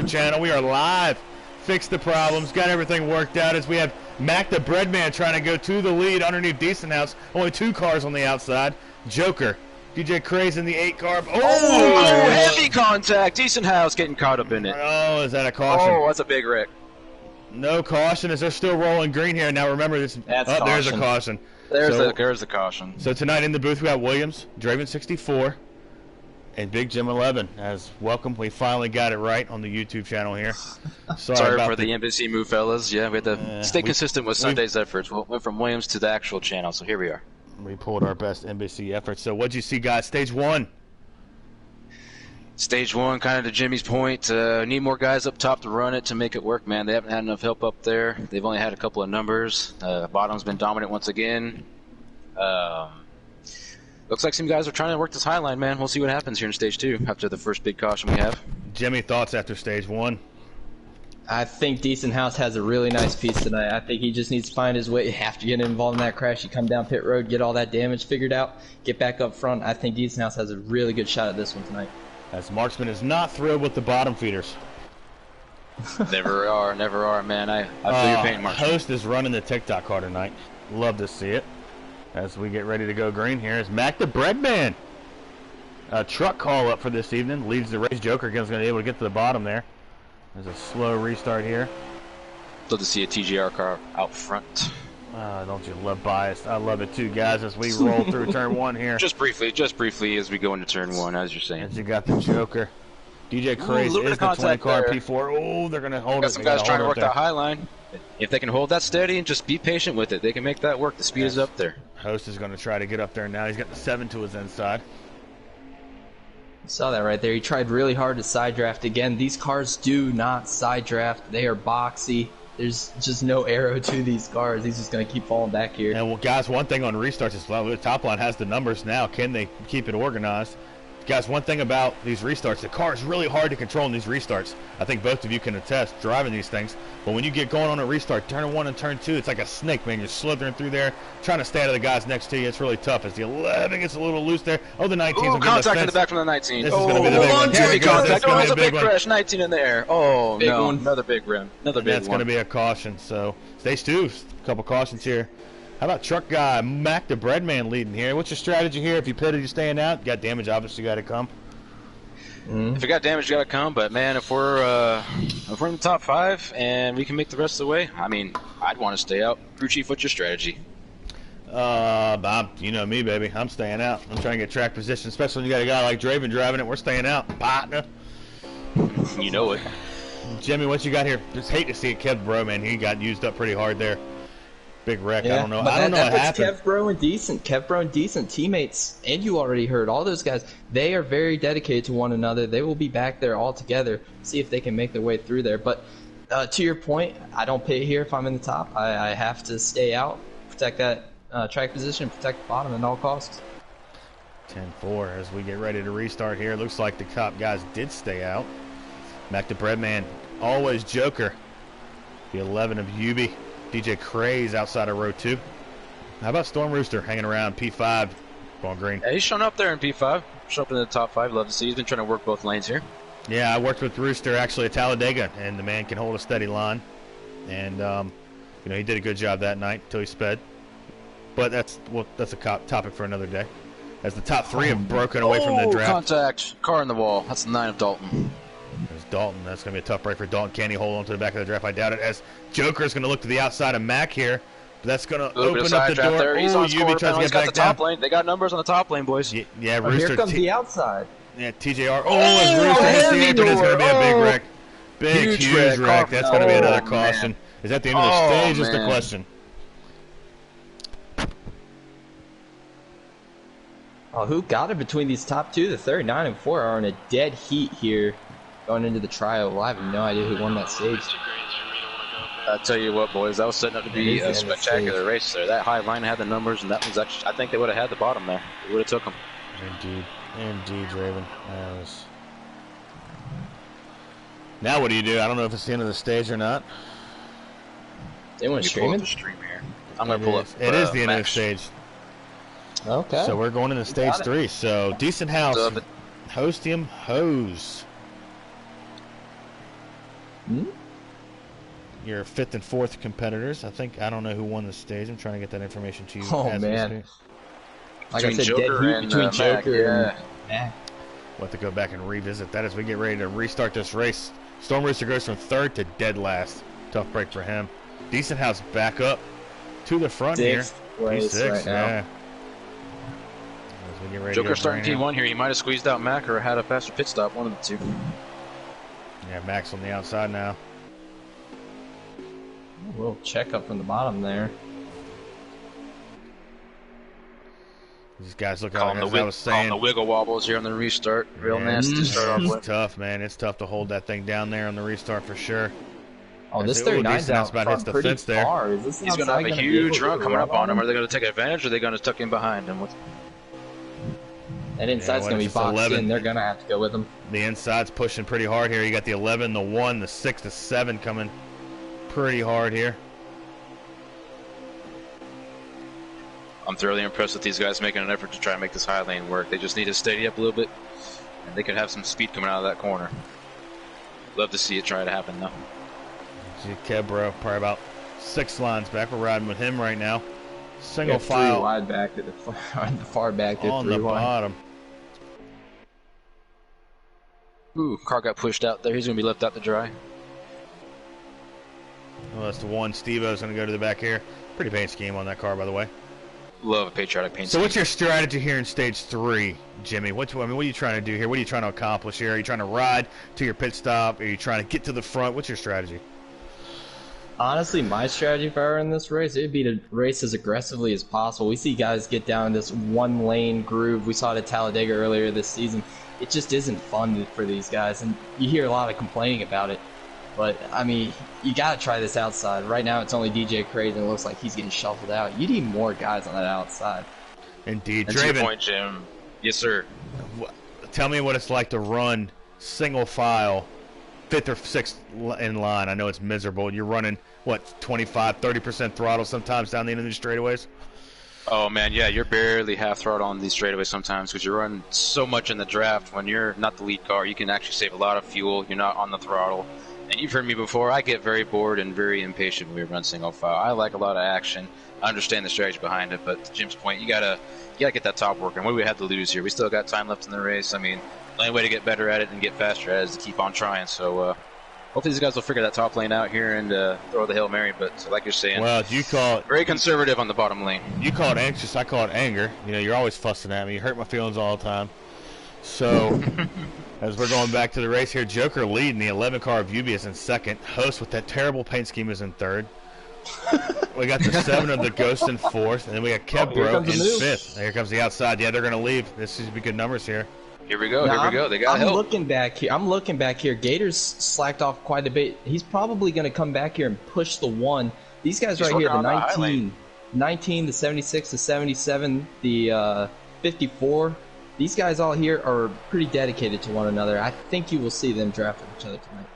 YouTube channel. We are live. Fixed the problems, got everything worked out as we have Mac the Breadman trying to go to the lead underneath Decent House. Only 2 cars on the outside. Joker. DJ Craze in the 8 car. Oh, heavy contact. Decent House getting caught up in it. Oh, is that a caution? Oh, that's a big wreck. No caution as they're still rolling green here. Now remember this. That's oh, there's a caution. There's the caution. So tonight in the booth we got Williams, Draven 64, and Big Jim 11. As welcome, we finally got it right on the YouTube channel here. Sorry for the NBC move, fellas. Yeah, we had to stay consistent with Sunday's efforts. We went from Williams to the actual channel, so here we are. We pulled our best NBC efforts. So what'd you see, guys? Stage 1. Stage 1, kind of to Jimmy's point, need more guys up top to run it to make it work, man. They haven't had enough help up there. They've only had a couple of numbers. Bottom's been dominant once again. Looks like some guys are trying to work this high line, man. We'll see what happens here in Stage 2 after the first big caution we have. Jimmy, thoughts after Stage 1? I think Decent House has a really nice piece tonight. I think he just needs to find his way. After getting involved in that crash, you come down pit road, get all that damage figured out, get back up front. I think Decent House has a really good shot at this one tonight. As Marksman is not thrilled with the bottom feeders. Never are, man. I feel your pain, Marksman. Host is running the TikTok car tonight. Love to see it. As we get ready to go green here is Mac the Breadman. A truck call up for this evening. Leads the race. Joker again is going to be able to get to the bottom there. There's a slow restart here. Love to see a TGR car out front. Don't you love bias? I love it too, guys, as we roll through turn 1 here. Just briefly as we go into turn 1, as you're saying. As you got the Joker. DJ Craze is the 20 car P4. Oh, they're going to hold it. Got some guys trying to work that high line. If they can hold that steady and just be patient with it, they can make that work. The speed is up there. Host is going to try to get up there now. He's got the 7 to his inside. Saw that right there. He tried really hard to side draft again. These cars do not side draft. They are boxy. There's just no arrow to these cars. He's just going to keep falling back here. And well, guys, one thing on restarts is the top line has the numbers now. Can they keep it organized? Guys, one thing about these restarts, the car is really hard to control in these restarts. I think both of you can attest driving these things. But when you get going on a restart, turn 1 and turn 2, it's like a snake, man. You're slithering through there, trying to stay out of the guys next to you. It's really tough as the 11 gets a little loose there. Oh, the 19's will contact in the back from the 19. This is going to be the big one. Heavy contact. Oh, it's a big one. crash. 19 in the air. Oh, big no. one. Another big rim. Another big one. That's going to be a caution. So, stage 2, a couple cautions here. How about truck guy Mac the Breadman leading here? What's your strategy here? If you pitted, you're staying out. Got damage, obviously got to come. If we got damage, you got to come. But man, if we're in the top 5 and we can make the rest of the way, I mean, I'd want to stay out. Crew chief, what's your strategy? Bob, you know me, baby. I'm staying out. I'm trying to get track position, especially when you got a guy like Draven driving it. We're staying out, partner. You know it. Jimmy, what you got here? Just hate to see it. Kev Bro, man, he got used up pretty hard there. Big wreck. Yeah, I don't know what happened. Kev Bro and decent teammates, and you already heard all those guys. They are very dedicated to one another. They will be back there all together. See if they can make their way through there. But to your point, I don't pit here if I'm in the top. I have to stay out, protect that track position, protect the bottom at all costs. 10-4 as we get ready to restart here. Looks like the cop guys did stay out. Mac the Breadman, always Joker. The 11 of Yubi. DJ Craze outside of row 2. How about Storm Rooster hanging around P5 going green? Yeah, he's shown up there in P5. Shown up in the top 5. Love to see. He's been trying to work both lanes here. Yeah, I worked with Rooster actually at Talladega, and the man can hold a steady line. And he did a good job that night until he sped. But that's a topic for another day. As the top 3 have broken away from the draft. Contact. Car in the wall. That's the 9 of Dalton. There's Dalton. That's going to be a tough break for Dalton. Can he hold on to the back of the draft? I doubt it. As Joker is going to look to the outside of Mac here. But that's going to open up the door. There. He's on Yubi tries to get back down. Top lane. They got numbers on the top lane, boys. Yeah, Rooster. Here comes the outside. Yeah, TJR. As Rooster hits the apron, it's going to be a big wreck. Huge wreck. That's going to be another caution. Man. Is that the end of the stage? Is the question. Who got it between these top 2? The 39 and 4 are in a dead heat here going into the trial. Well, I have no idea who won that stage. I'll tell you what, boys, that was setting up to be a spectacular race there. That high line had the numbers, and that was actually, I think they would have had the bottom there. They would have took them. Indeed, Draven. Now what do you do? I don't know if it's the end of the stage or not. They want to stream it? Stream here. I'm going to pull up. It is the end of the stage. Okay. So we're going into stage 3. So Decent House, Hostium Hose. Your 5th and 4th competitors. I don't know who won the stage. I'm trying to get that information to you. Oh, man. Like I Between said, dead Joker heat and, between Joker Mac, and Mac. We'll have to go back and revisit that as we get ready to restart this race. Storm Rooster goes from 3rd to dead last. Tough break for him. Decent House back up to the front here. P6 right now. Yeah. As we get ready Joker to go starting green P1 here. He might have squeezed out Mac or had a faster pit stop, one of the two. Yeah, Max on the outside now. A little check up from the bottom there. These guys look Calling like, as I was saying, the wiggle wobbles here on the restart. Real nasty to start off it's with. tough, man. It's tough to hold that thing down there on the restart for sure. Oh, this 39's out about front hits the pretty fence there. far. Is this He's going to have a huge run coming up on him. Are they going to take advantage or are they going to tuck in behind him? That inside's going to be boxed 11. in. They're going to have to go with him. The inside's pushing pretty hard here. You got the 11, the 1, the 6, the 7 coming pretty hard here. I'm thoroughly impressed with these guys making an effort to try and make this high lane work. They just need to steady up a little bit, and they could have some speed coming out of that corner. Love to see it try to happen, though. Kebro, probably about 6 lines back. We're riding with him right now. Single Three file wide back to the far back to on 3 the wide. bottom. Ooh, car got pushed out there. He's going to be left out to dry. Well, that's the 1. Steve-O's going to go to the back here. Pretty paint scheme on that car, by the way. Love a patriotic paint So scheme. what's your strategy here in stage 3, Jimmy? What are you trying to do here? What are you trying to accomplish here? Are you trying to ride to your pit stop? Are you trying to get to the front? What's your strategy? Honestly, my strategy if I were in this race, it would be to race as aggressively as possible. We see guys get down this one-lane groove. We saw it at Talladega earlier this season. It just isn't fun for these guys, and you hear a lot of complaining about it. But, I mean, you got to try this outside. Right now, it's only DJ Craig, and it looks like he's getting shuffled out. You need more guys on that outside. Indeed. And to your Draven, point, Jim. Yes, sir. tell me what it's like to run single file, 5th or 6th in line. I know it's miserable. You're running, what, 25, 30% throttle sometimes down the end of these straightaways? Oh, man, yeah, you're barely half throttle on these straightaways sometimes because you're running so much in the draft. When you're not the lead car, you can actually save a lot of fuel. You're not on the throttle. And you've heard me before, I get very bored and very impatient when we run single file. I like a lot of action. I understand the strategy behind it, but to Jim's point, you gotta get that top working. What do we have to lose here? We still got time left in the race. I mean, the only way to get better at it and get faster at it is to keep on trying. So hopefully these guys will figure that top lane out here and throw the Hail Mary. But like you're saying, Well, you call it very conservative on the bottom lane. You call it anxious, I call it anger. You know, you're always fussing at me. You hurt my feelings all the time. So, as we're going back to the race here, Joker leading the 11 car of Ubius in 2nd. Host with that terrible paint scheme is in 3rd. We got the 7 of the Ghost in 4th, and then we got Kebro in 5th. Here comes the outside. Yeah, they're going to leave. This should be good numbers here. Here we go. Now, Here we go. They got help. I'm looking back here. Gator's slacked off quite a bit. He's probably going to come back here and push the 1. These guys right here, the 19, the 76, the 77, the 54. These guys all here are pretty dedicated to one another. I think you will see them drafting each other tonight.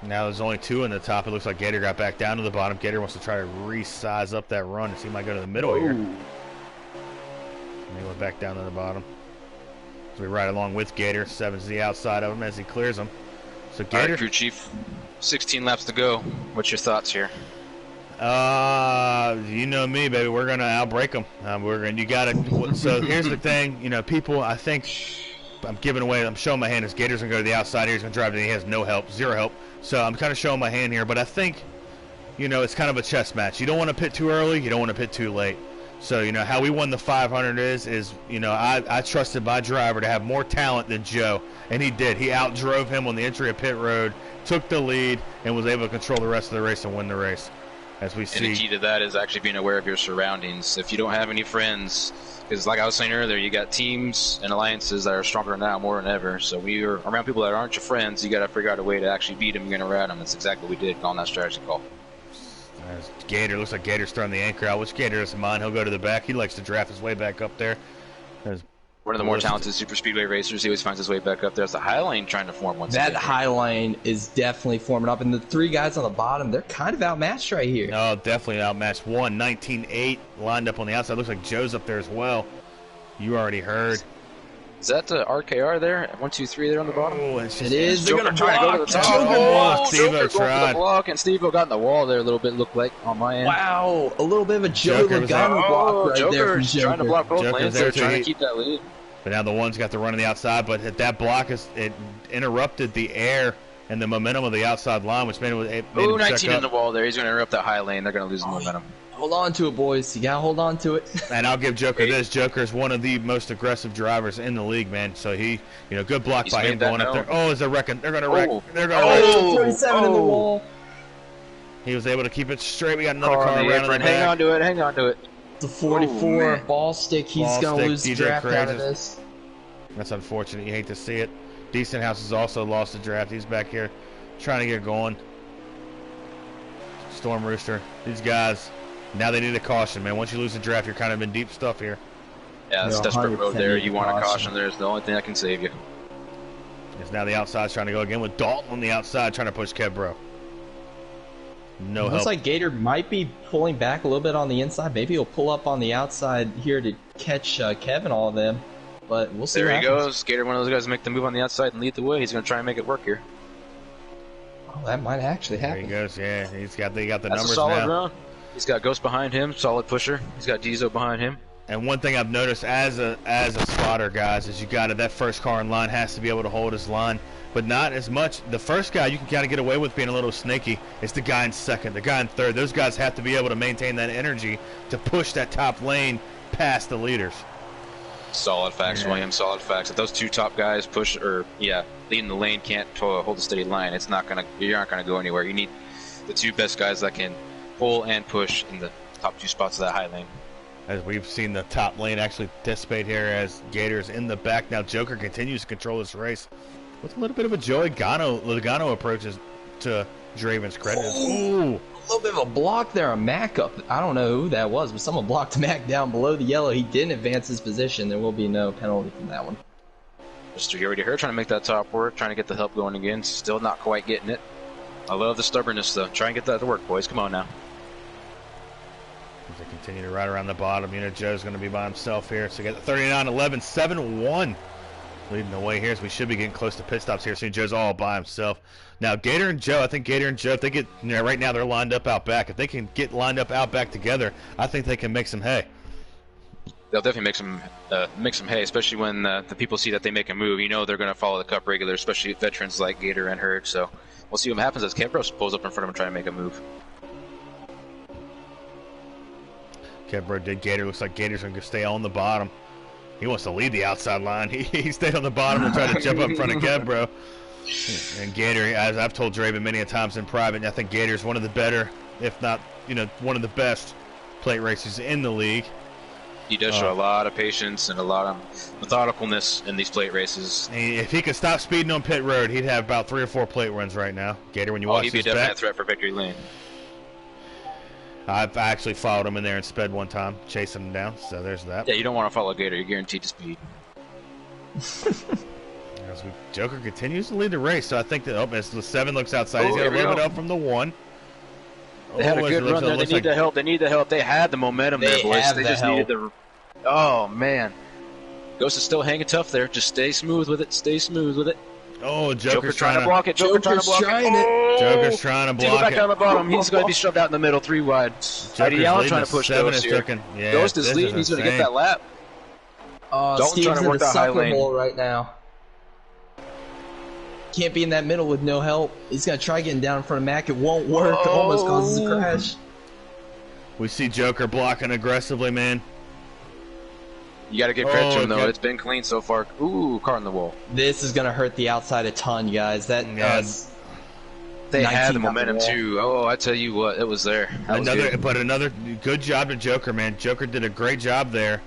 Now there's only 2 in the top. It looks like Gator got back down to the bottom. Gator wants to try to resize up that run and see if he might go to the middle here. And he went back down to the bottom. So we ride along with Gator. 7's the outside of him as he clears him. So Gator. All right, crew chief. 16 laps to go. What's your thoughts here? You know me, baby. We're gonna outbreak them. You gotta. So here's the thing. You know, people. I think I'm giving away. I'm showing my hand. As Gator's gonna go to the outside here. He's gonna drive. And he has no help, 0 help. So I'm kind of showing my hand here. But I think, you know, it's kind of a chess match. You don't want to pit too early. You don't want to pit too late. So you know how we won the 500 is you know I trusted my driver to have more talent than Joe, and he did. He outdrove him on the entry of pit road, took the lead, and was able to control the rest of the race and win the race. As we see. And the key to that is actually being aware of your surroundings. If you don't have any friends, because like I was saying earlier, you got teams and alliances that are stronger now more than ever. So we are around people that aren't your friends. You got to figure out a way to actually beat them. You're going to rat them. That's exactly what we did, calling that strategy call. As Gator looks like Gator's throwing the anchor out, which Gator doesn't mind. He'll go to the back. He likes to draft his way back up there. As one of the more talented super speedway racers, he always finds his way back up there. It's the high lane trying to form once That again. high lane is definitely forming up, and the 3 guys on the bottom, they're kind of outmatched right here. No, definitely outmatched. 19-8 lined up on the outside. Looks like Joe's up there as well. You already heard. Is that the RKR there? 1, 2, 3 there on the bottom? Oh, it's It is. They're Joker gonna trying to go to the block. top. Joker Oh, blocked. Steve-O Joker going for tried. the block, and Steve-O got in the wall there a little bit, looked like, on my end. Wow, a little bit of a Joe Joker was Logano like, block right there from Joker's Joker. trying to block both Joker's lanes there there, too. trying to keep that lead. But now the one's got the run on the outside, but that block it interrupted the air and the momentum of the outside line, which made it made Ooh, him check 19 in the up. wall there. He's going to interrupt that high lane. They're going to lose the momentum. Hold on to it, boys. You gotta hold on to it. And I'll give Joker this. Joker is one of the most aggressive drivers in the league, man. So he, good block He's by him made that going up there. known. Oh, is they're wrecking. They're going to wreck. Oh. They're going to wreck. 37 in the wall. He was able to keep it straight. We got another Car car on the around in the apron. Hang back. on to it. Hang on to it. The 44 man. ball stick. He's Ball gonna stick, lose the DJ draft out of Courageous. this. That's unfortunate. You hate to see it. Decent House has also lost the draft. He's back here trying to get going. Storm Rooster. These guys, now they need a caution, man. Once you lose the draft, you're kind of in deep stuff here. Yeah, that's You're desperate road 100% there. need You want a caution. caution there. It's the only thing that can save you. It's now the outside's trying to go again with Dalton on the outside trying to push Kebro. No Looks help. like Gator might be pulling back a little bit on the inside. Maybe he'll pull up on the outside here to catch Kevin, all of them. But we'll see. There what he happens. goes. Gator, one of those guys, make the move on the outside and lead the way. He's going to try and make it work here. Oh, that might actually There happen. he goes. Yeah, they got the That's a numbers solid now. run. He's got Ghost behind him, solid pusher. He's got Diesel behind him. And one thing I've noticed as a spotter, guys, is that first car in line has to be able to hold his line, but not as much. The first guy you can kind of get away with being a little snaky. It's the guy in second, the guy in third. Those guys have to be able to maintain that energy to push that top lane past the leaders. Solid facts, Yeah. William. Solid facts. If those two top guys push, leading the lane can't hold a steady line, you're not gonna go anywhere. You need the two best guys that can pull and push in the top two spots of that high lane. As we've seen the top lane actually dissipate here as Gator's in the back. Now Joker continues to control this race with a little bit of a Joey Logano approaches to Draven's credit. Ooh. A little bit of a block there on Mac up. I don't know who that was, but someone blocked Mac down below the yellow. He didn't advance his position. There will be no penalty from that one. Mr. Already here trying to make that top work, trying to get the help going again. Still not quite getting it. I love the stubbornness, though. Try and get that to work, boys. Come on now. As they continue to ride around the bottom, Joe's going to be by himself here. So get the 39-11, 7-1 leading the way here. So we should be getting close to pit stops here soon. Joe's all by himself. Now Gator and Joe, I think Gator and Joe, if they get, right now they're lined up out back. If they can get lined up out back together, I think they can make some hay. They'll definitely make some hay, especially when the people see that they make a move. They're going to follow the cup regular, especially veterans like Gator and Hurd. So we'll see what happens as Kebro pulls up in front of him trying to make a move. Kebro did Gator. Looks like Gator's going to stay on the bottom. He wants to lead the outside line. He stayed on the bottom and tried to jump up in front of Kebro. And Gator, as I've told Draven many a times in private, I think Gator's one of the better, if not, one of the best plate racers in the league. He does show a lot of patience and a lot of methodicalness in these plate races. If he could stop speeding on pit road, he'd have about 3 or 4 plate runs right now. Gator, when you watch He'd be a this definite back, threat for victory lane. I actually followed him in there and sped one time, chasing him down. So there's that. Yeah, you don't want to follow Gator. You're guaranteed to speed. Joker continues to lead the race, so I think that as the 7 looks outside, he's got here to we live it go. up from the 1. They had a good run there. They need the help. They need the help. They had the momentum there, boys. have They the just help. needed the. Oh man, Ghost is still hanging tough there. Just stay smooth with it. Stay smooth with it. Oh, Joker's trying to block it. Joker's trying to block trying it. it. Oh! Joker's trying to Go block back it. down the bottom. He's going to be shoved out in the middle, 3 wide. Joker's Allen leading trying the to push 7 Ghost is here. looking. Yeah, Ghost this is leading. He's going to get insane. that lap. Dalton's Steve's trying to in work the that high sucker lane. hole right now. Can't be in that middle with no help. He's going to try getting down in front of Mac. It won't work. Almost causes a crash. We see Joker blocking aggressively, man. You got to give credit to him, though. good. It's been clean so far. Ooh, car in the wall. This is going to hurt the outside a ton, guys. That Yeah. They 19 had the on the momentum, wall. too. Oh, I tell you what. It was there. That was good. Another good job to Joker, man. Joker did a great job there,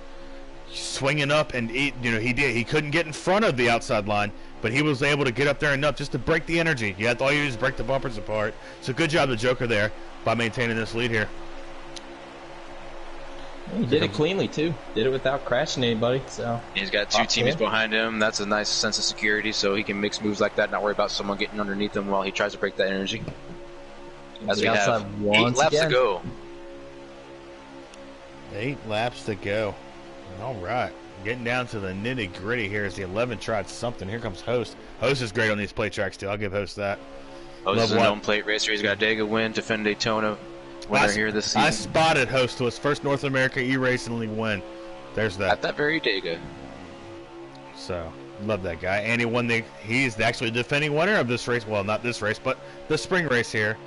swinging up, and he couldn't get in front of the outside line, but he was able to get up there enough just to break the energy. All you do is break the bumpers apart. So good job to Joker there by maintaining this lead here. He did it cleanly, too. Did it without crashing anybody. So He's got 2 teammates behind him. That's a nice sense of security, so he can mix moves like that, not worry about someone getting underneath him while he tries to break that energy. As we have outside 8 once laps again. to go. 8 laps to go. All right. getting down to the nitty-gritty here as the 11 tried something. Here comes Host. Host is great on these plate tracks, too. I'll give Host that. Host is a known plate racer. He's got a Dega win, defend Daytona winner here this season. I spotted Host to his first North America E-Racing League win. There's that. At that very Dega. So, love that guy. And he's actually the defending winner of this race. Well, not this race, but the spring race here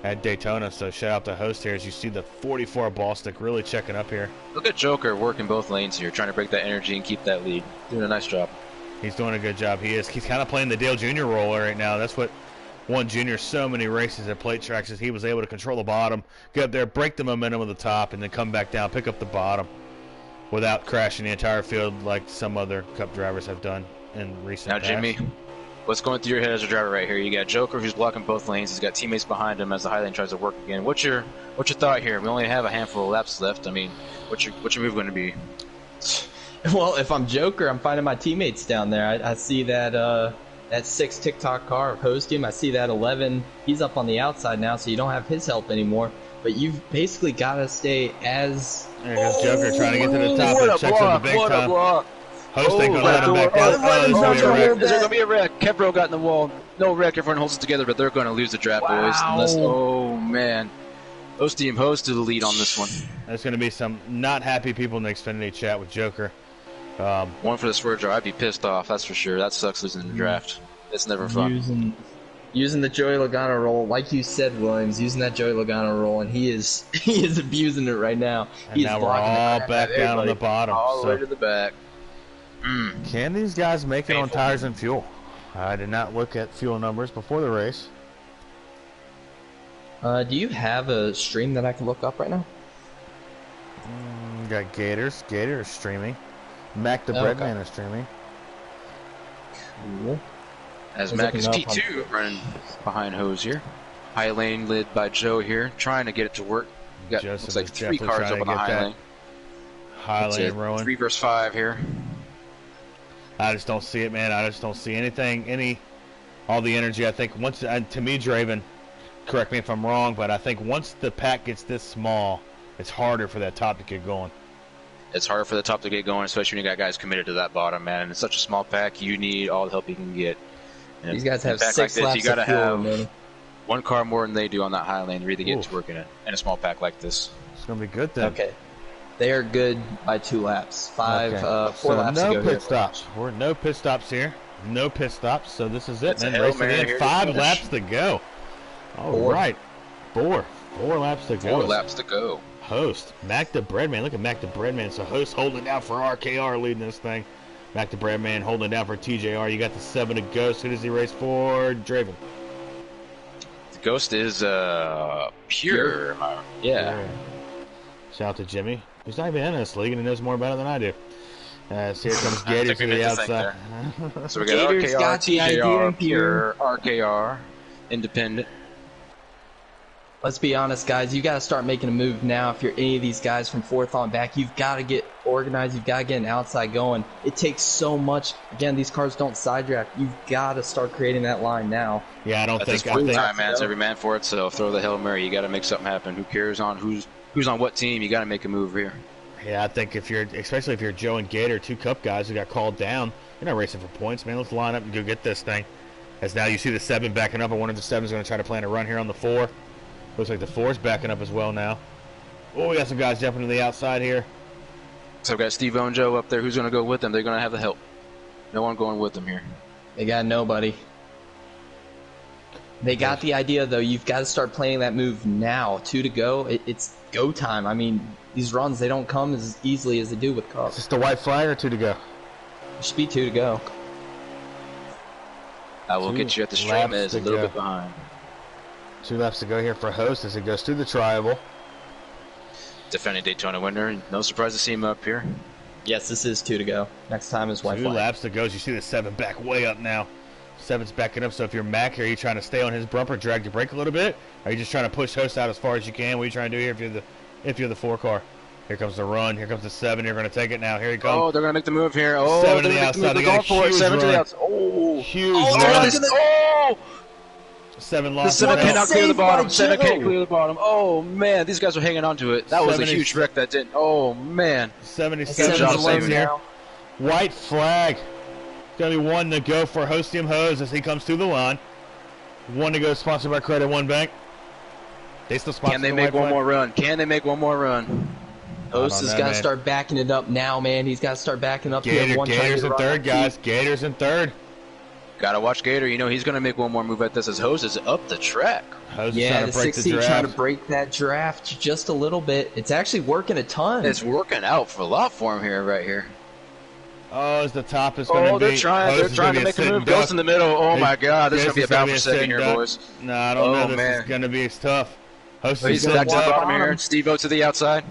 at Daytona. So, shout out to Host here as you see the 44 ball stick really checking up here. Look at Joker working both lanes here, trying to break that energy and keep that lead. Doing a nice job. He's doing a good job. He is. He's kind of playing the Dale Jr. role right now. That's what won Jr. so many races at plate tracks is he was able to control the bottom, get up there, break the momentum of the top, and then come back down, pick up the bottom without crashing the entire field like some other Cup drivers have done in recent past. Now, Jimmy, what's going through your head as a driver right here? You got Joker who's blocking both lanes. He's got teammates behind him as the high lane tries to work again. What's your thought here? We only have a handful of laps left. I mean, what's your move going to be? Well, if I'm Joker, I'm finding my teammates down there. I see that 6 TikTok car host him. I see that 11. He's up on the outside now, so you don't have his help anymore. But you've basically got to stay as... There goes Joker trying to get to the top and checks on the big time. Host ain't going to let him back down. Is there going to be a wreck? Kepro got in the wall. No wreck. Everyone holds it together, but they're going to lose the draft, boys. Unless, oh, man. Host team host to the lead on this one. There's going to be some not happy people in the Xfinity chat with Joker. One for the swerve drive. I'd be pissed off, that's for sure. That sucks losing the draft. It's never fun. Using the Joey Logano roll, like you said, Williams, using that Joey Logano roll, and he is abusing it right now. And now we're all back down on the bottom. All the way to the back. Can these guys make it on tires and fuel? I did not look at fuel numbers before the race. Do you have a stream that I can look up right now? Got Gators. Gator is streaming. Mac the Breadman is streaming. Cool. As Mac is P2 running behind Hose here. High lane led by Joe here, trying to get it to work. Got looks like 3 cars up on the high lane. High lane rolling. 3 versus 5 here. I just don't see it, man. I just don't see anything, all the energy. I think once, to me, Draven, correct me if I'm wrong, but I think once the pack gets this small, it's harder for that top to get going. It's harder for the top to get going, especially when you got guys committed to that bottom, man. And it's such a small pack, you need all the help you can get. And these guys have 6 laps you gotta of fuel, have man. 1 car more than they do on that high lane to really get to work in it. In a small pack like this. It's gonna be good then. Okay. They are good by 2 laps. 4 laps no to go pit stops. We're no pit stops here. No pit stops. So this is it, man. Racing in 5 laps to go. All right. 4 laps to go. 4 laps to go. Host. Mac the Breadman. Look at Mac the Breadman. So Host holding it down for RKR leading this thing. Mac the Breadman holding it down for TJR. You got the 7 to Ghost. Who does he race for? Draven. The Ghost is pure. Yeah. Shout out to Jimmy. He's not even in this league and he knows more about it than I do. So here comes Gator to the outside. So we got Gator's RKR, got the TJR, idea pure, RKR, independent. Let's be honest, guys. You got to start making a move now. If you're any of these guys from 4th on back, you've got to get organized. You've got to get an outside going. It takes so much. Again, these cars don't side draft. You've got to start creating that line now. Yeah, I think time, man. It's every man for itself. Throw the Hail Mary. You got to make something happen. Who cares on who's on what team? You got to make a move here. Yeah, I think especially if you're Joe and Gator, 2 Cup guys who got called down, you're not racing for points, man. Let's line up and go get this thing. As now you see the 7 backing up, and one of the 7 is going to try to plan a run here on the 4. Looks like the 4's backing up as well now. Oh, we got some guys jumping to the outside here. So we got Steve and Joe up there. Who's going to go with them? They're going to have the help. No one going with them here. They got nobody. They got the idea, though. You've got to start playing that move now. 2 to go. It's go time. I mean, these runs, they don't come as easily as they do with cars. Is this the white flag or 2 to go? It should be 2 to go. I will get you at the stream. It's a little bit behind. 2 laps to go here for Host as it goes through the tri-oval. Defending Daytona winner. No surprise to see him up here. Yes, this is 2 to go. Next time is white flag. 2 laps to go. As you see the 7 back way up now. 7's backing up. So if you're Mac here, are you trying to stay on his bumper, drag your brake a little bit? Or are you just trying to push Host out as far as you can? What are you trying to do here if you're the 4 car? Here comes the run. Here comes the 7. You're going to take it now. Here he comes. Oh, they're going to make the move here. Oh, 7 to the outside. They're going for it. 7 to the outside. Oh, huge run. Oh! 7 lost. The 7 cannot clear the bottom. 7 can't clear the bottom. Oh, man. These guys are hanging on to it. That was a huge wreck that didn't. Oh, man. 77 here. White flag. Going to be 1 to go for Hostium Hose as he comes through the line. 1 to go, sponsored by Credit One Bank. They still sponsor. Can they make one more run? Can they make one more run? Host has got to start backing it up now, man. He's got to start backing up. Gators in third, guys. Gators in third. Gotta watch Gator. You know he's gonna make one more move at this as Hose is up the track. Hose yeah, is the 16 trying to break that draft just a little bit. It's actually working a ton. It's working out for a lot for him here, right here. Oh, the top is going to be. They're trying to make a move. Goes in the middle. Oh my God, this is gonna be a battle for second here, boys. No, I don't know. This is gonna be tough. Host is back to the bottom here. Steve-O to the outside.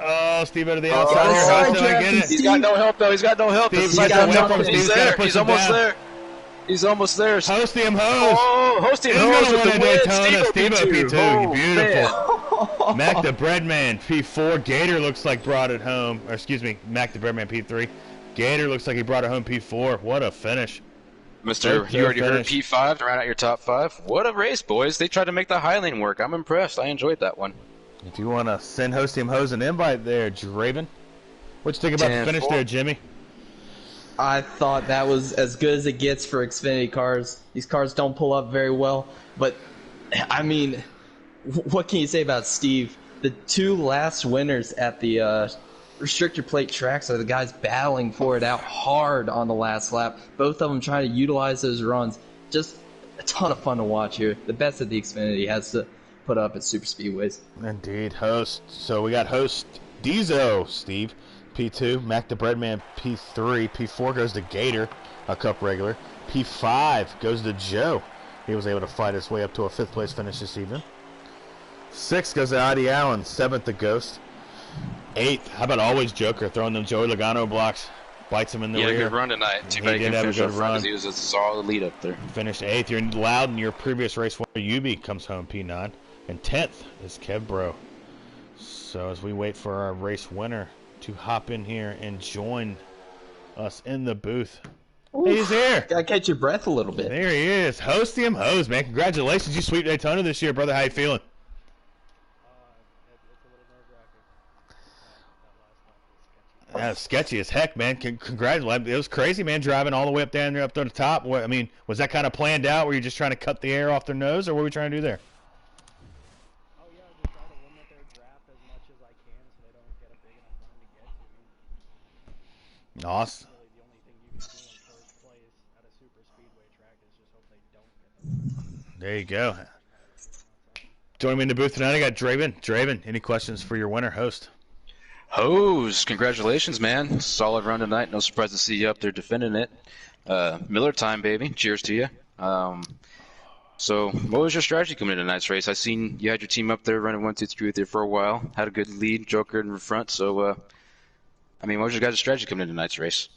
Oh, Steve-O to the outside here. He's got no help though. He's got no help. He's there. He's almost there. He's almost there. Hostium Hose. Oh, Hostium Hose with the win. Steve-O P2. Beautiful. Mac the Breadman P4. Gator looks like brought it home. Or excuse me, Mac the Breadman P3. Gator looks like he brought it home P4. What a finish. Mister, you already heard P5 to round out your top 5. What a race, boys. They tried to make the high lane work. I'm impressed. I enjoyed that one. If you want to send Hostium Hose an invite there, Draven. What you think about the finish there, Jimmy? I thought that was as good as it gets for Xfinity cars. These cars don't pull up very well, but I mean, what can you say about Steve? The 2 last winners at the restrictor plate tracks are the guys battling for it out hard on the last lap. Both of them trying to utilize those runs. Just a ton of fun to watch here. The best that the Xfinity has to put up at super speedways. Indeed. Host. So we got Host Diesel, Steve, P2. Mac the Breadman, P3. P4 goes to Gator, a Cup regular. P5 goes to Joe. He was able to fight his way up to a 5th place finish this evening. 6 goes to Adi Allen. 7th to Ghost. 8th. How about always Joker throwing them Joey Logano blocks? Bites him in the rear. Yeah, good run tonight. Too bad he didn't finish up front because he was a solid lead up there. Finished 8th. You're loud in your previous race winner. Yubi comes home P9. And 10th is Kev Bro. So as we wait for our race winner to hop in here and join us in the booth. Oof, hey, he's here. Gotta catch your breath a little bit. There he is. Hostium Hose, man. Congratulations. You sweep Daytona this year, brother. How you feeling? That's sketchy as heck, man. Congratulations. It was crazy, man, driving all the way up down there, up to the top. I mean, was that kind of planned out? Were you just trying to cut the air off their nose, or what were we trying to do there? Oh, yeah, just try to limit their draft as much as I can so they don't get a big enough run to get to me. Awesome. Really, the only thing you can do in first place at a super speedway track is just hope they don't get them. There you go. Joining me in the booth tonight, I got Draven. Draven, any questions for your winner, Host? Hose, congratulations, man. Solid run tonight. No surprise to see you up there defending it. Miller time, baby. Cheers to you. So, what was your strategy coming into tonight's race? I seen you had your team up there running 1, 2, 3 with you for a while. Had a good lead, Joker in the front. So, I mean, what was your guys' strategy coming into tonight's race?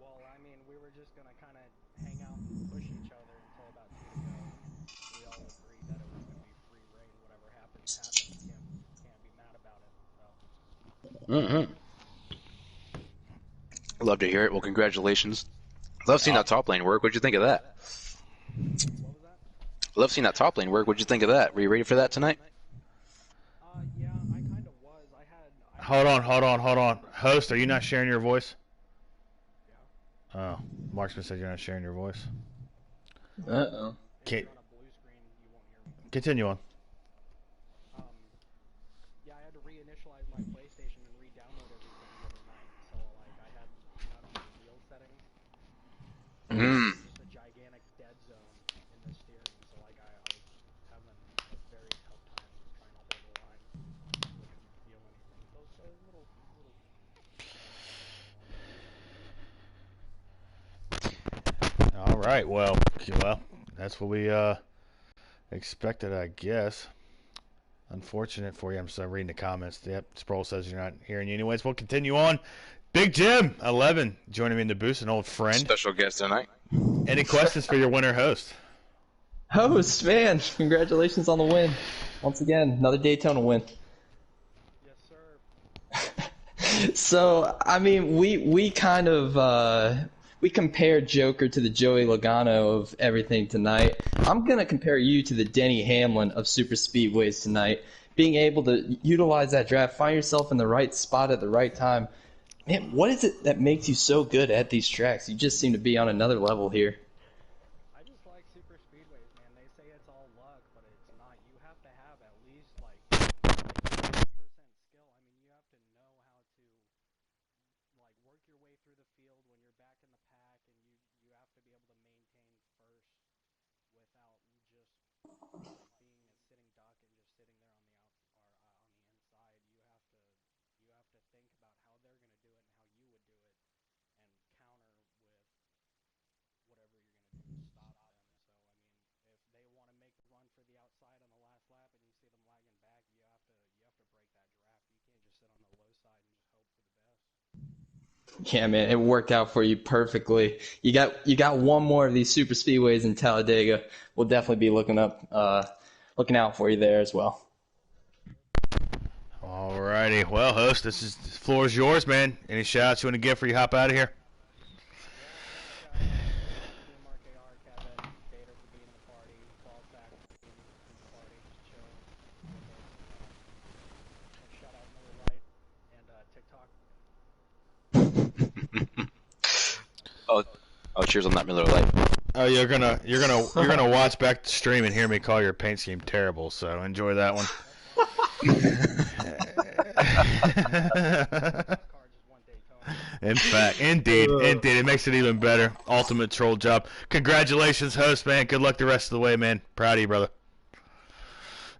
Well, I mean, we were just going to kind of hang out and push each other until about 2 to go. We all agreed that it was going to be free reign. Whatever happens, happens. Can't be mad about it. Love to hear it. Well, congratulations. Love seeing that top lane work. What'd you think of that? What was that? Love seeing that top lane work. What'd you think of that? Were you ready for that tonight? Yeah, I kind of was. Hold on. Host, are you not sharing your voice? Yeah. Oh, Marksman said you're not sharing your voice. Uh-oh. Okay. On a blue screen, you won't hear me. Continue on. Yeah, I had to reinitialize my PlayStation and re-download everything the other night. So, like, I had the wheel settings. Just a gigantic dead zone in the steering. So, like, I was having a very tough time trying to hold the line. Couldn't feel anything. So, it's a little. All right. Well, that's what we expected, I guess. Unfortunate for you. I'm sorry, reading the comments. Yep, Sproul says you're not hearing you anyways. We'll continue on. Big Jim, 11, joining me in the booth, an old friend. Special guest tonight. Any questions for your winner, Host? Host, man, congratulations on the win. Once again, another Daytona win. Yes, sir. So, I mean, we kind of we compared Joker to the Joey Logano of everything tonight. I'm going to compare you to the Denny Hamlin of super speedways tonight. Being able to utilize that draft, find yourself in the right spot at the right time. Man, what is it that makes you so good at these tracks? You just seem to be on another level here. I just like super speedways, man. They say it's all luck, but it's not. You have to have at least like 50% skill. I mean, you have to know how to like work your way through the field when you're back in the pack, and you have to be able to maintain first without just being a sitting duck and just sitting there on the on the inside. You have to think about how they're going to do it and how you would do it, and counter with whatever you're going to do to stop them. So I mean, if they want to make the run for the outside on the last lap and you see them lagging back, you have to break that draft. You can't just sit on the low side and just hope for the best. Yeah, man, it worked out for you perfectly. You got one more of these super speedways in Talladega. We'll definitely be looking out for you there as well. Alrighty. Well, host, the floor is yours, man. Any shout outs you want to give before you hop out of here? Yeah, Team RKR, Kevin, Gator for being in the party, Ballsack for being in the party, just chilling with us. And shout out Miller Lite and TikTok. Oh, cheers on that Miller Lite. Oh, you're gonna watch back the stream and hear me call your paint scheme terrible. So enjoy that one. In fact, indeed, it makes it even better. Ultimate troll job. Congratulations, host, man. Good luck the rest of the way, man. Proud of you, brother.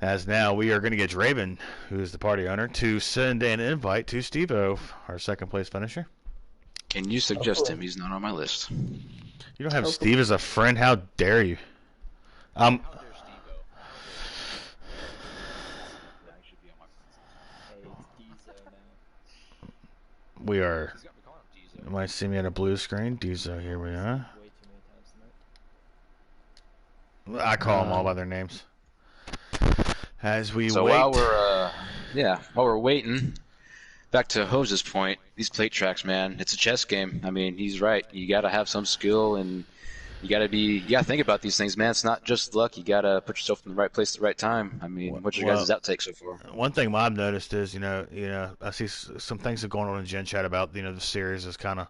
As now we are going to get Draven, who is the party owner, to send an invite to Steve-O, our second place finisher. Can you suggest him? He's not on my list. You don't have Steve as a friend? How dare you? How dare Steve-O? That should be on my list. We are. He's got me calling him Diesel. You might see me on a blue screen. Diesel, here we are. I call them all by their names. As we So wait. while we're waiting, back to Hose's point, these plate tracks, man, it's a chess game. I mean, he's right. You got to have some skill, and you got to think about these things, man. It's not just luck. You got to put yourself in the right place at the right time. I mean, what's your guys' outtake so far? One thing I've noticed is, you know, I see some things that are going on in Gen Chat about, the series is kind of,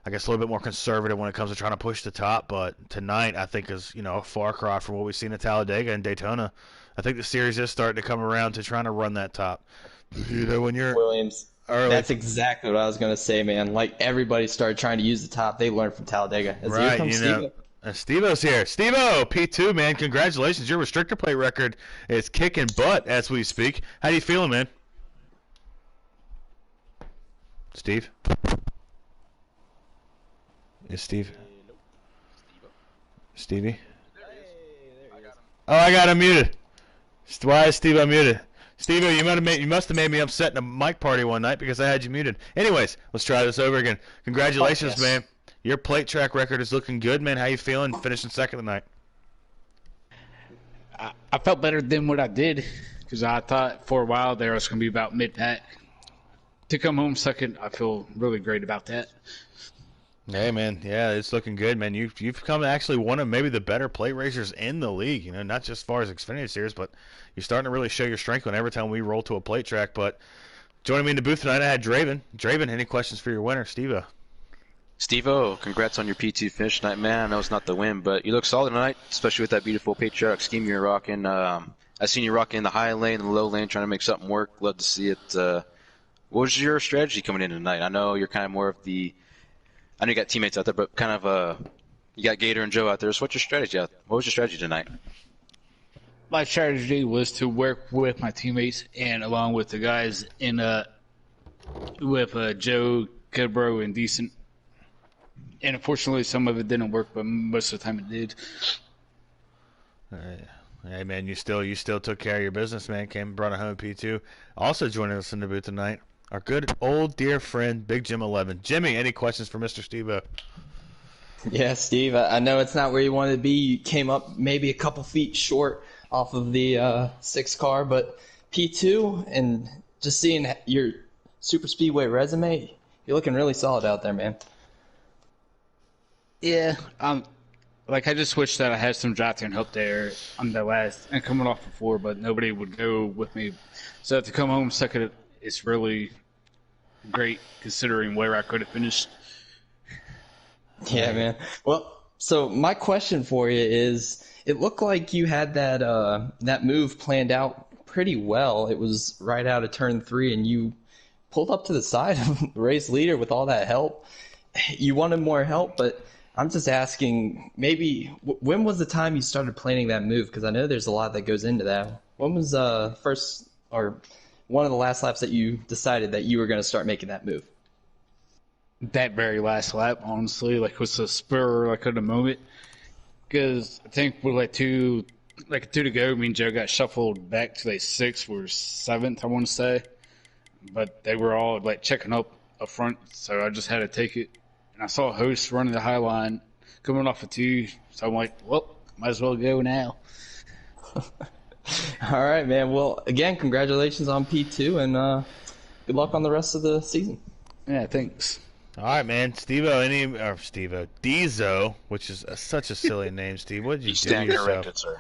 I guess, a little bit more conservative when it comes to trying to push the top. But tonight, I think, is, a far cry from what we've seen at Talladega and Daytona. I think the series is starting to come around to trying to run that top. When you're Williams. early. That's exactly what I was going to say, man. Like, everybody started trying to use the top. They learned from Talladega. Right, Steve-O's here. Steve-O, P2, man. Congratulations. Your restrictor plate record is kicking butt as we speak. How you feeling, man? Steve? Is Steve? Stevie? Oh, I got him muted. Why is Steve unmuted? Steve-O, you must have made me upset in a mic party one night because I had you muted. Anyways, let's try this over again. Congratulations, man. Your plate track record is looking good, man. How you feeling finishing second tonight? I felt better than what I did because I thought for a while there I was going to be about mid-pack. To come home second, I feel really great about that. Hey, man. Yeah, it's looking good, man. You've become actually one of maybe the better plate racers in the league, not just as far as Xfinity Series, but you're starting to really show your strength every time we roll to a plate track. But joining me in the booth tonight, I had Draven. Draven, any questions for your winner, Steve-O? Steve-O, congrats on your P2 finish tonight, man. I know it's not the win, but you look solid tonight, especially with that beautiful patriotic scheme you're rocking. I seen you rocking in the high lane and the low lane, trying to make something work. Love to see it. What was your strategy coming in tonight? I know you're kind of more of I know you got teammates out there, but kind of you got Gator and Joe out there. So what's your strategy? What was your strategy tonight? My strategy was to work with my teammates and along with the guys in with Joe, Goodbro, and Decent. And unfortunately, some of it didn't work, but most of the time it did. Hey, man, you still took care of your business, man. Came brought it home P2. Also joining us in the booth tonight, our good old dear friend, Big Jim 11. Jimmy, any questions for Mr. Steve-O? Yeah, Steve, I know it's not where you wanted to be. You came up maybe a couple feet short off of the 6 car, but P2 and just seeing your super speedway resume, you're looking really solid out there, man. Yeah, like I just wish that I had some drive and help there on the last and coming off before, but nobody would go with me. So to come home second, it's really great considering where I could have finished. Yeah, man. Well, so my question for you is, it looked like you had that move planned out pretty well. It was right out of turn 3, and you pulled up to the side of the race leader with all that help. You wanted more help, but I'm just asking, maybe when was the time you started planning that move? Because I know there's a lot that goes into that. When was first or one of the last laps that you decided that you were going to start making that move? That very last lap, honestly, like was a spur like of the moment. Because I think with like two to go, me and Joe got shuffled back to like 6th or 7th, I want to say. But they were all like checking up front, so I just had to take it. And I saw a host running the high line coming off of 2, so I'm like, well, might as well go now. All right, man. Well, again, congratulations on P2, and good luck on the rest of the season. Yeah, thanks. All right, man. Diesel, which is such a silly name, Steve. What did you do to yourself? Corrected, sir.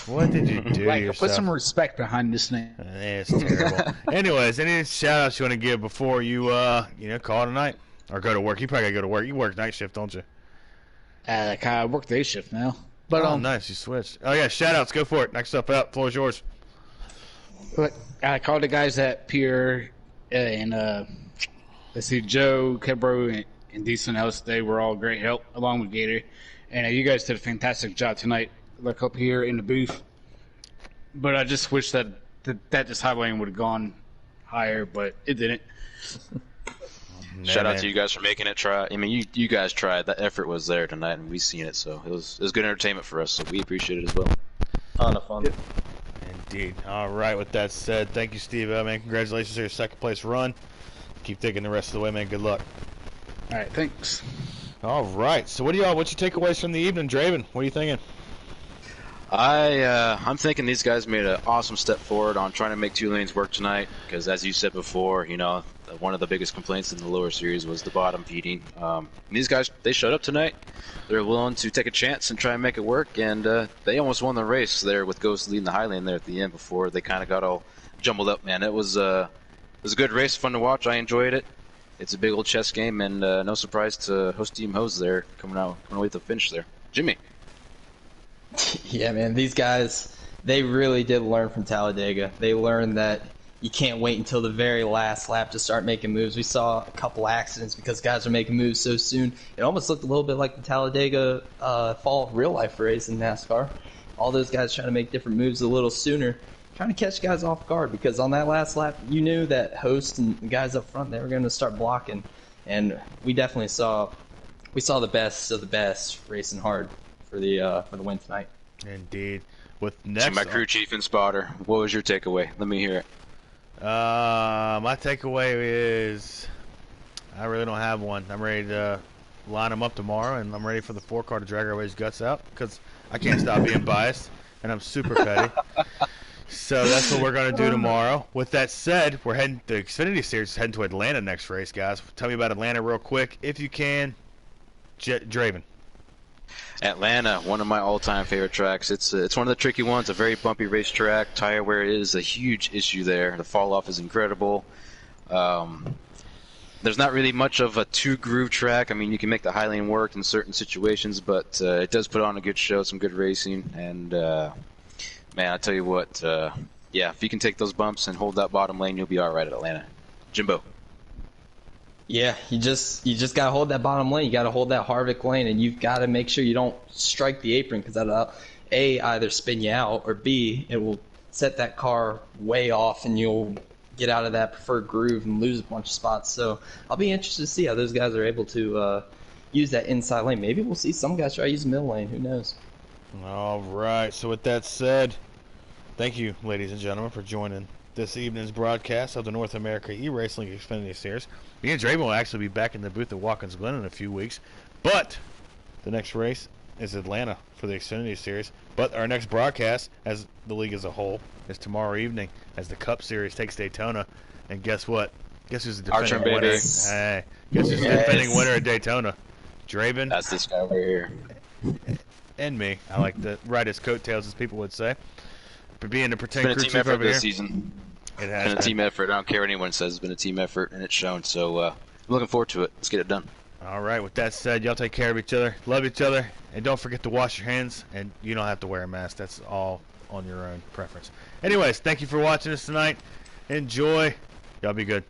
What did you do to Like, yourself? put some respect behind this name. It's terrible. Anyways, any shout-outs you want to give before you, call it a night? Or go to work? You probably got to go to work. You work night shift, don't you? Like, I work day shift now. But, nice. You switched. Oh, yeah, shout-outs. Go for it. Next up out. Floor is yours. But I called the guys at Pier and, let's see, Joe, Kebro, and Decent House. They were all great help, along with Gator. And you guys did a fantastic job tonight, like up here in the booth. But I just wish that this high lane would have gone higher, but it didn't. Shout out to you guys for making it try. I mean, you guys tried. That effort was there tonight, and we seen it. So it was good entertainment for us. So we appreciate it as well. Ton of fun. Indeed. All right. With that said, thank you, Steve. Man, congratulations on your second place run. Keep taking the rest of the way, man. Good luck. All right, thanks. All right. So what's your takeaways from the evening, Draven? What are you thinking? I'm thinking these guys made an awesome step forward on trying to make 2 lanes work tonight. Because as you said before, one of the biggest complaints in the lower series was the bottom feeding. These guys, they showed up tonight. They're willing to take a chance and try and make it work, and they almost won the race there with Ghost leading the high lane there at the end before they kind of got all jumbled up. Man, it was a good race, fun to watch. I enjoyed it. It's a big old chess game, and no surprise to host team Hose there coming away to the finish there. Jimmy. Yeah, man, these guys, they really did learn from Talladega. They learned that you can't wait until the very last lap to start making moves. We saw a couple accidents because guys are making moves so soon. It almost looked a little bit like the Talladega fall real-life race in NASCAR. All those guys trying to make different moves a little sooner, trying to catch guys off guard, because on that last lap, you knew that Host and the guys up front, they were going to start blocking. And we definitely saw the best of the best racing hard for the win tonight. Indeed. With next, to my crew chief and spotter, what was your takeaway? Let me hear it. My takeaway is I really don't have one. I'm ready to line them up tomorrow, and I'm ready for the 4-car to drag everybody's guts out because I can't stop being biased, and I'm super petty. So that's what we're going to do tomorrow. With that said, we're heading the Xfinity Series is heading to Atlanta next race, guys. Tell me about Atlanta real quick, if you can. Draven. Atlanta, one of my all-time favorite tracks. It's one of the tricky ones, a very bumpy racetrack. Tire wear is a huge issue there. The fall-off is incredible. There's not really much of a 2-groove track. I mean, you can make the high lane work in certain situations, but it does put on a good show, some good racing. And, man, I tell you what, if you can take those bumps and hold that bottom lane, you'll be all right at Atlanta. Jimbo. Yeah, you just gotta hold that bottom lane. You gotta hold that Harvick lane, and you've got to make sure you don't strike the apron, because that'll either spin you out, or B, it will set that car way off, and you'll get out of that preferred groove and lose a bunch of spots. So I'll be interested to see how those guys are able to use that inside lane. Maybe we'll see some guys try to use the middle lane. Who knows? All right. So with that said, thank you, ladies and gentlemen, for joining this evening's broadcast of the North America E-Racing Xfinity Series. Me and Draven will actually be back in the booth at Watkins Glen in a few weeks, but the next race is Atlanta for the Xfinity Series. But our next broadcast, as the league as a whole, is tomorrow evening as the Cup Series takes Daytona. And guess what? Guess who's the defending winner? Hey, guess who's the defending winner at Daytona? Draven, That's this guy over here. and me. I like to ride his coattails, as people would say. But being the It's pretend been a crew team chief effort over this here, season. it It's has been a been. team effort. I don't care what anyone says. It's been a team effort, and it's shown. So I'm looking forward to it. Let's get it done. All right, with that said, y'all take care of each other, love each other, and don't forget to wash your hands, and you don't have to wear a mask. That's all on your own preference. Anyways, thank you for watching us tonight. Enjoy. Y'all be good.